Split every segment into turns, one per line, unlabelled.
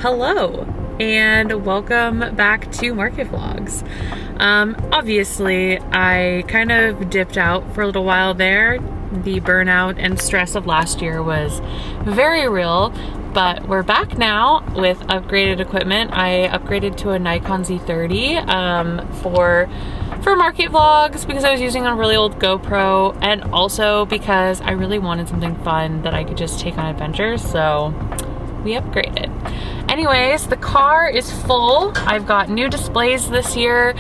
Hello and welcome back to Market Vlogs. Obviously I kind of dipped out for a little while there. The burnout and stress of last year was very real, but we're back now with upgraded equipment. I upgraded to a Nikon Z30 for Market Vlogs because I was using a really old GoPro, and also because I really wanted something fun that I could just take on adventures, so we upgraded. Anyways, the car is full. I've got new displays this year.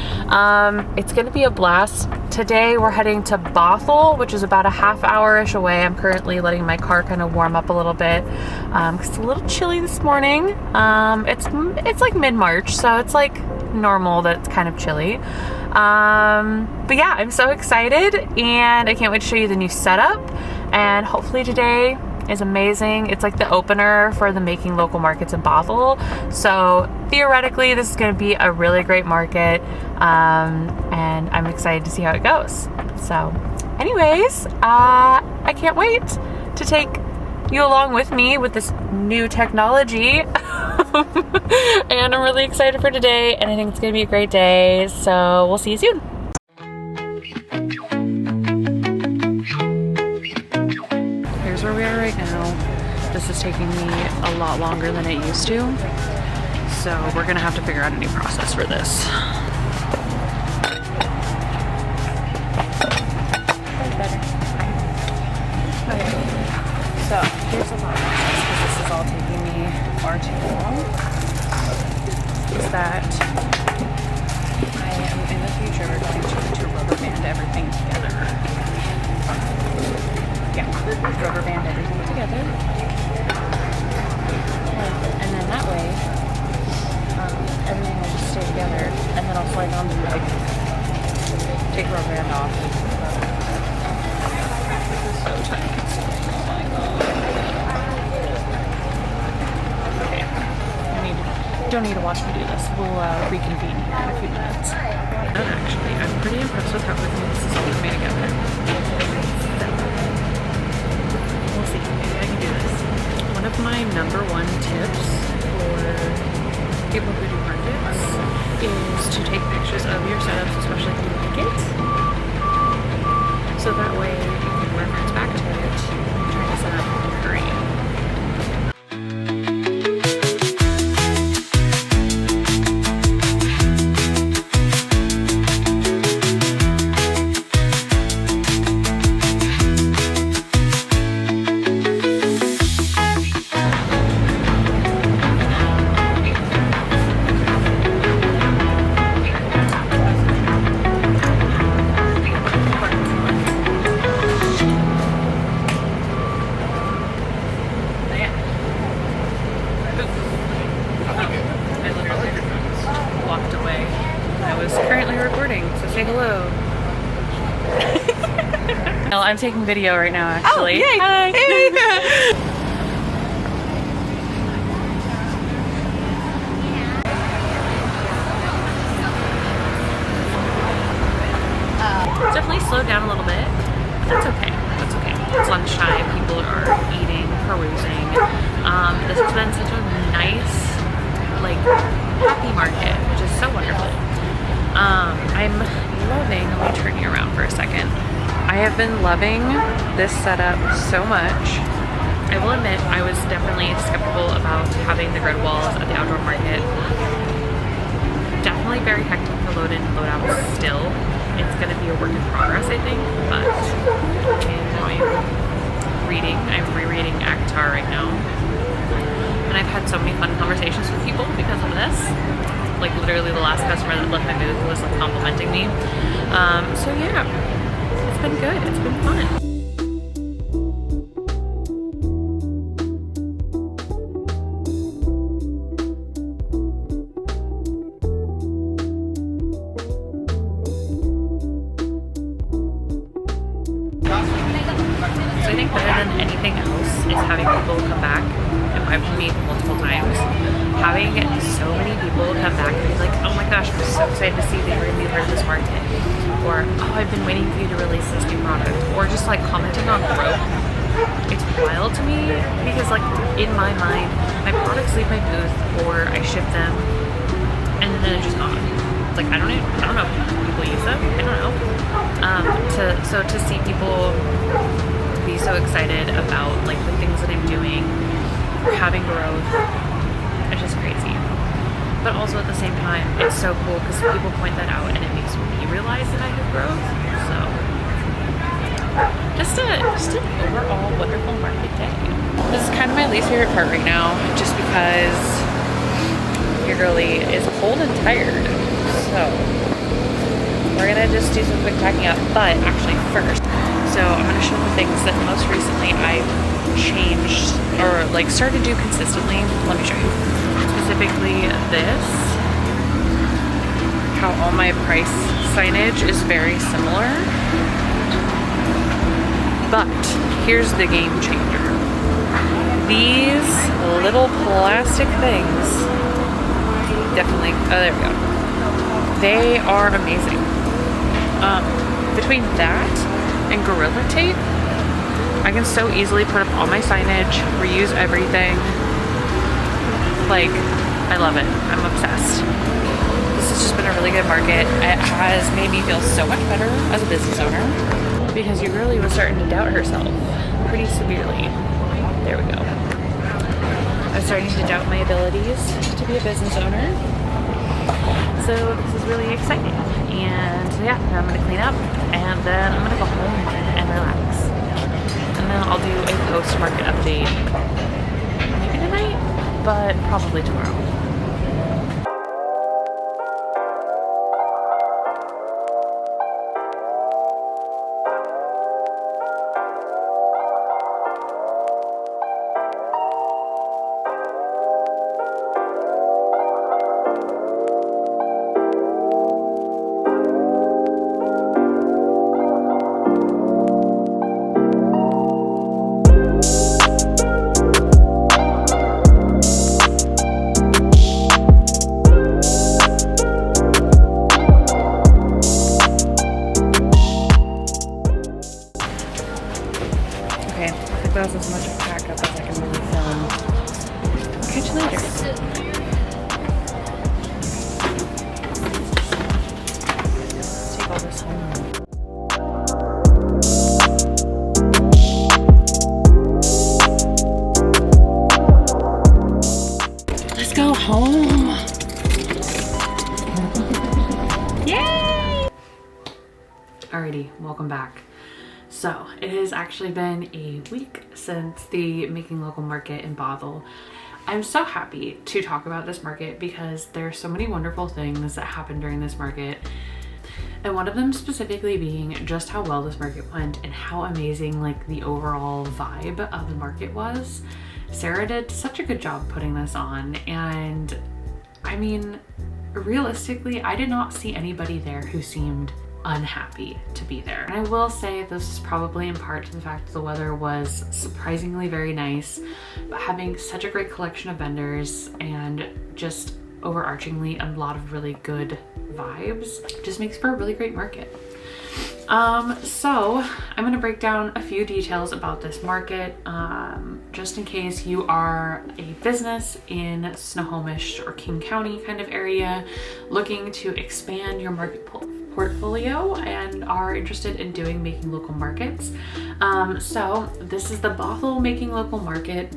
It's gonna be a blast. Today we're heading to Bothell, which is about a half hour-ish away. I'm currently letting my car kind of warm up a little bit because it's a little chilly this morning. It's like mid-March, so it's like normal that it's kind of chilly. But yeah, I'm so excited and I can't wait to show you the new setup, and hopefully today is amazing. It's like the opener for the Making Local Markets in Bothell, so theoretically this is going to be a really great market, and I'm excited to see how it goes. So anyways, I can't wait to take you along with me with this new technology. And I'm really excited for today, and I think it's going to be a great day, so we'll see you soon. Here's where we are right now. This is taking me a lot longer than it used to, so we're going to have to figure out a new process for this. Better. Okay. So here's the process, because this is all taking me far too long, is that I am in the future going to rubber band everything together. Yeah, rubber band everything together. And then that way, everything will just stay together, and then I'll slide on the like, take rubber band off. This is so time consuming. Oh my god. Okay. Don't need to watch me do this. We'll reconvene here in a few minutes. Actually, I'm pretty impressed with how quickly this is all coming together. We'll see. Maybe I can do this. One of my number one tips for people who do markets is to take pictures of your setups, especially if you like it, so that way you can reference back to it and try to set up in a hurry. I'm taking video right now, actually. Oh, yay. Hi. Hey. It's definitely slowed down a little bit, but that's okay. That's okay. It's lunchtime. People are eating, perusing. This has been such a nice, like, happy market, which is so wonderful. I'm loving, let me turn you around for a second. I have been loving this setup so much. I will admit I was definitely skeptical about having the grid walls at the outdoor market. Definitely very hectic to load in and load out still. It's going to be a work in progress, I think, but I'm rereading Avatar right now. And I've had so many fun conversations with people because of this. Like literally the last customer that left my booth was like complimenting me. So yeah. It's been good. It's been fun. So I think better than anything else is having people come back and buy from me multiple times. Having so many people come back and be like, oh my gosh, I'm so excited to see that you're going to be part of this market. Or, oh, I've been waiting for you to release this new product. Or just like commenting on growth it's wild to me because like in my mind, my products leave my booth or I ship them and then they're just gone. It's like I don't know if people use them. I don't know. To see people be so excited about like the things that I'm doing or having growth, it's just crazy. But also at the same time, it's so cool because people point that out and it makes me realize that I have growth. So just an overall wonderful market day. This is kind of my least favorite part right now, just because your girlie is cold and tired. So we're gonna just do some quick packing up, but actually first, so I'm gonna show the things that most recently I've changed or like started to do consistently. Let me show you. Specifically this, how all my price signage is very similar. But here's the game changer. These little plastic things, definitely, oh there we go. They are amazing. Between that and Gorilla Tape, I can so easily put up all my signage, reuse everything. Like, I love it. I'm obsessed. This has just been a really good market. It has made me feel so much better as a business owner because your girlie was starting to doubt herself pretty severely. There we go. I was starting to doubt my abilities to be a business owner. So this is really exciting. And so yeah, now I'm gonna clean up and then I'm gonna go home and relax. And then I'll do a post-market update maybe tonight, but probably tomorrow. That's as much a pack up as I can really film. Catch you later. Take all this home. Let's go home. Yay! Alrighty, welcome back. So it has actually been a week since the Making Local market in Bothell. I'm so happy to talk about this market because there are so many wonderful things that happened during this market. And one of them specifically being just how well this market went and how amazing like the overall vibe of the market was. Sarah did such a good job putting this on, and I mean, realistically, I did not see anybody there who seemed unhappy to be there. And I will say this is probably in part to the fact that the weather was surprisingly very nice, but having such a great collection of vendors and just overarchingly a lot of really good vibes just makes for a really great market. So I'm going to break down a few details about this market, just in case you are a business in Snohomish or King County kind of area looking to expand your market portfolio and are interested in doing Making Local markets. So this is the Bothell Making Local market.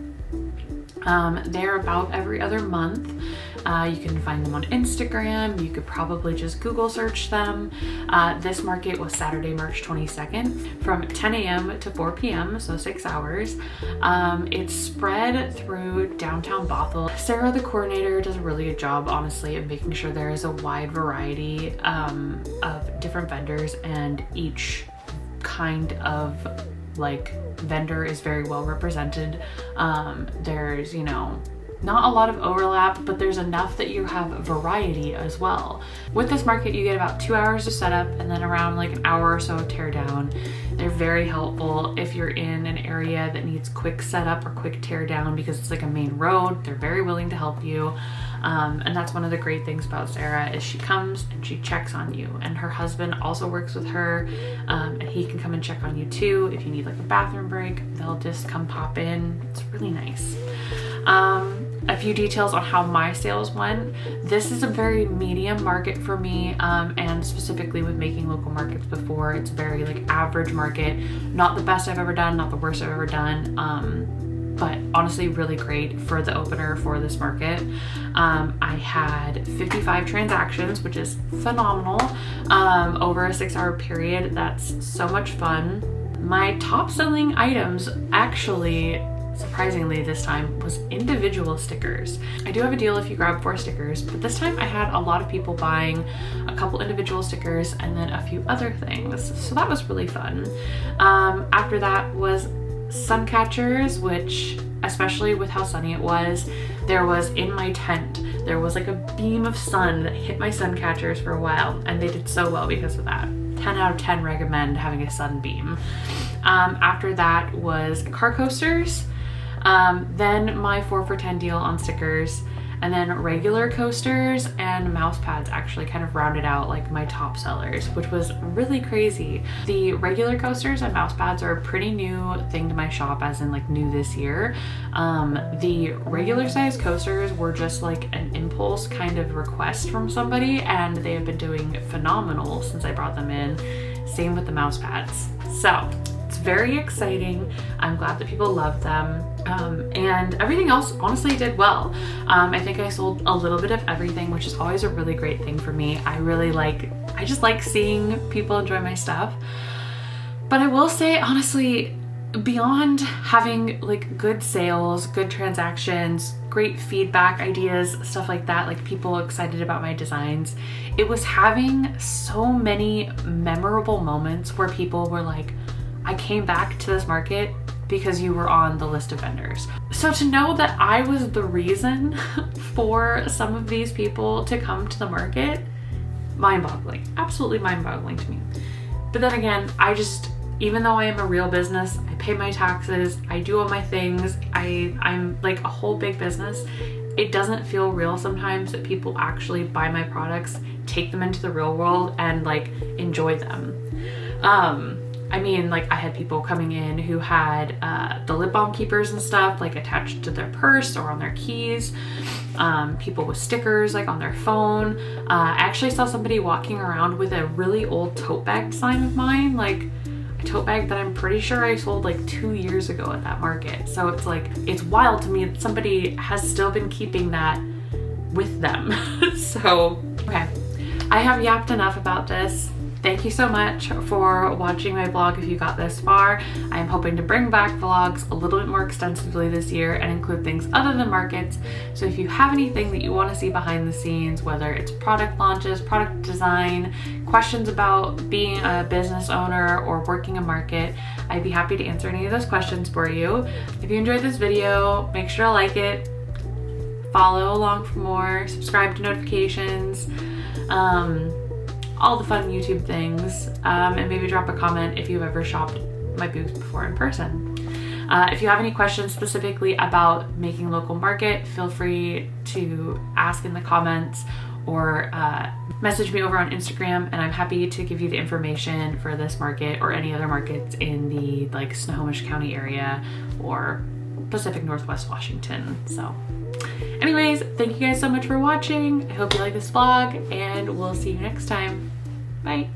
They're about every other month. You can find them on Instagram. You could probably just Google search them. This market was Saturday, March 22nd from 10 a.m. to 4 p.m., so 6 hours. It's spread through downtown Bothell. Sarah, the coordinator, does a really good job, honestly, of making sure there is a wide variety of different vendors, and each kind of like vendor is very well represented. There's, you know, not a lot of overlap, but there's enough that you have variety as well. With this market, you get about 2 hours to set up and then around like an hour or so of tear down. They're very helpful if you're in an area that needs quick setup or quick tear down because it's like a main road. They're very willing to help you. And that's one of the great things about Sarah is she comes and she checks on you, and her husband also works with her, and he can come and check on you too. If you need like a bathroom break, they'll just come pop in. It's really nice. A few details on how my sales went. This is a very medium market for me, and specifically with making local markets before, it's very like average market. Not the best I've ever done, not the worst I've ever done, but honestly really great for the opener for this market. I had 55 transactions, which is phenomenal, over a 6-hour period. That's so much fun. My top selling items actually, surprisingly this time, was individual stickers. I do have a deal if you grab 4 stickers, but this time I had a lot of people buying a couple individual stickers and then a few other things. So that was really fun. After that was sun catchers, which, especially with how sunny it was, there was in my tent, there was like a beam of sun that hit my sun catchers for a while, and they did so well because of that. 10 out of 10 recommend having a sunbeam. After that was car coasters, then my 4 for 10 deal on stickers, and then regular coasters and mouse pads actually kind of rounded out like my top sellers, which was really crazy. The regular coasters and mouse pads are a pretty new thing to my shop, as in like new this year. The regular size coasters were just like an impulse kind of request from somebody, and they have been doing phenomenal since I brought them in. Same with the mouse pads. So it's very exciting. I'm glad that people love them. And everything else honestly did well. I think I sold a little bit of everything, which is always a really great thing for me. I just like seeing people enjoy my stuff. But I will say, honestly, beyond having like good sales, good transactions, great feedback, ideas, stuff like that, like people excited about my designs, it was having so many memorable moments where people were like, I came back to this market because you were on the list of vendors. So to know that I was the reason for some of these people to come to the market, mind-boggling, absolutely mind-boggling to me. But then again, even though I am a real business, I pay my taxes, I do all my things, I'm like a whole big business, it doesn't feel real sometimes that people actually buy my products, take them into the real world, and like enjoy them. I mean, like I had people coming in who had the lip balm keepers and stuff like attached to their purse or on their keys. People with stickers like on their phone. I actually saw somebody walking around with a really old tote bag design of mine, like a tote bag that I'm pretty sure I sold like 2 years ago at that market. So it's like, it's wild to me that somebody has still been keeping that with them. So, okay, I have yapped enough about this. Thank you so much for watching my vlog if you got this far. I am hoping to bring back vlogs a little bit more extensively this year and include things other than markets. So if you have anything that you want to see behind the scenes, whether it's product launches, product design, questions about being a business owner or working a market, I'd be happy to answer any of those questions for you. If you enjoyed this video, make sure to like it, follow along for more, subscribe to notifications, all the fun YouTube things, and maybe drop a comment if you've ever shopped my booth before in person. If you have any questions specifically about making local market, feel free to ask in the comments or message me over on Instagram, and I'm happy to give you the information for this market or any other markets in the like Snohomish County area or Pacific Northwest Washington. So anyways, thank you guys so much for watching. I hope you like this vlog, and we'll see you next time. Bye.